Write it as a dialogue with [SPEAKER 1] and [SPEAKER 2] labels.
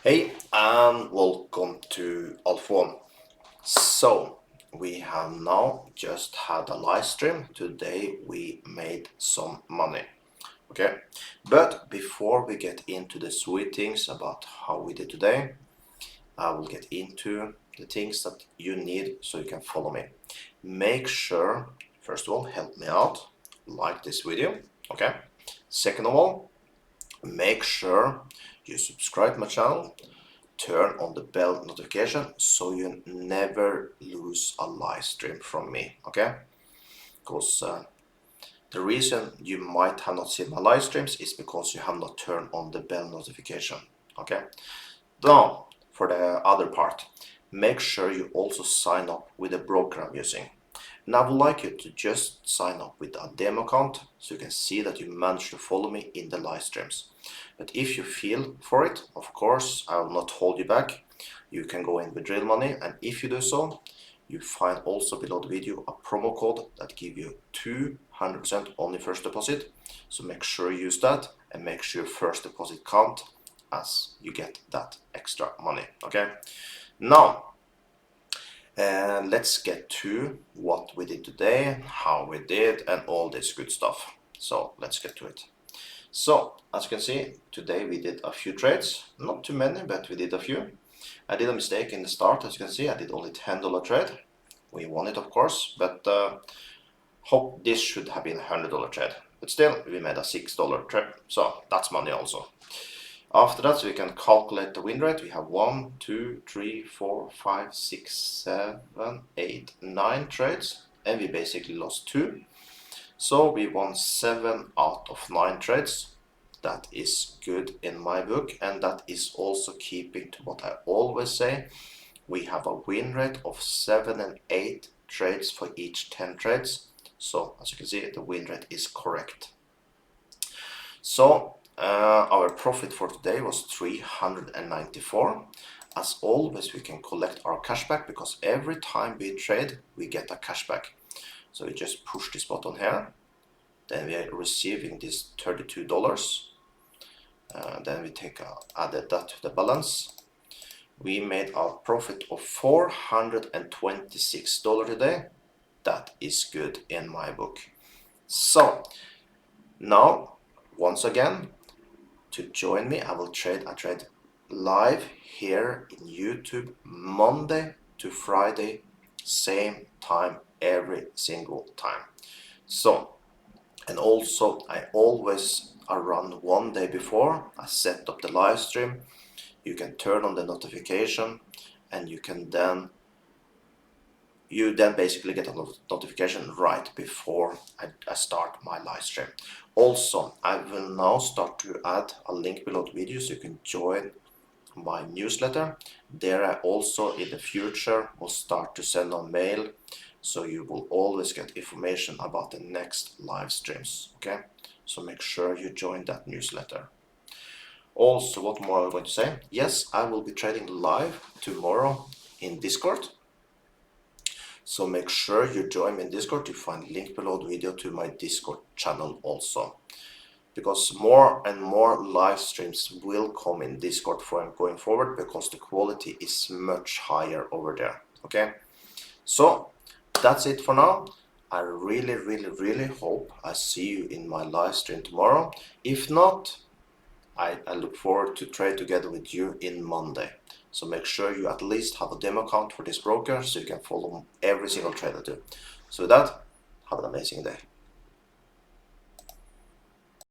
[SPEAKER 1] Hey, and welcome to Alf1. So, we have now just had a live stream. Today we made some money. Okay, but before we get into the sweet things about how we did today, I will get into the things that you need so you can follow me. Make sure, first of all, help me out, like this video. Okay, second of all, make sure you subscribe my channel, turn on the bell notification so you never lose a live stream from me, okay? Because the reason you might have not seen my live streams is because you have not turned on the bell notification, okay? Now, for the other part, make sure you also sign up with the broker I'm using. And I would like you to just sign up with a demo account so you can see that you managed to follow me in the live streams. But if you feel for it, of course, I will not hold you back. You can go in with real money, and if you do so, you find also below the video a promo code that gives you 200% on your first deposit. So make sure you use that and make sure your first deposit count as you get that extra money, okay? Now, let's get to what we did today, how we did, and all this good stuff. So let's get to it. So as you can see, today we did a few trades, not too many, but we did a few. I did a mistake in the start. As you can see, I did only $10 trade. We won it, of course, but hope this should have been a $100 trade. But still, we made a $6 trade, so that's money also. After that, so we can calculate the win rate. We have 1, 2, 3, 4, 5, 6, 7, 8, 9 trades, and we basically lost 2. So we won 7 out of 9 trades. That is good in my book, and that is also keeping to what I always say. We have a win rate of 7 and 8 trades for each 10 trades. So as you can see, the win rate is correct. So our profit for today was 394. As always, we can collect our cashback because every time we trade, we get a cashback. So we just push this button here. Then we are receiving this $32. Then we added that to the balance. We made our profit of $426 today. That is good in my book. So now, once again, to join me, I will trade live here in YouTube Monday to Friday, same time every single time. So, and also I always around one day before I set up the live stream, you can turn on the notification, and you then basically get a notification right before I start my live stream. Also, I will now start to add a link below the video so you can join my newsletter. There I also in the future will start to send on mail, so you will always get information about the next live streams, okay? So make sure you join that newsletter. Also, what more am I going to say? Yes, I will be trading live tomorrow in Discord. So make sure you join me in Discord. You find link below the video to my Discord channel also. Because more and more live streams will come in Discord going forward, because the quality is much higher over there, okay? So that's it for now. I really hope I see you in my live stream tomorrow. If not, I look forward to trade together with you in Monday. So make sure you at least have a demo account for this broker so you can follow every single trade I do. So with that, have an amazing day.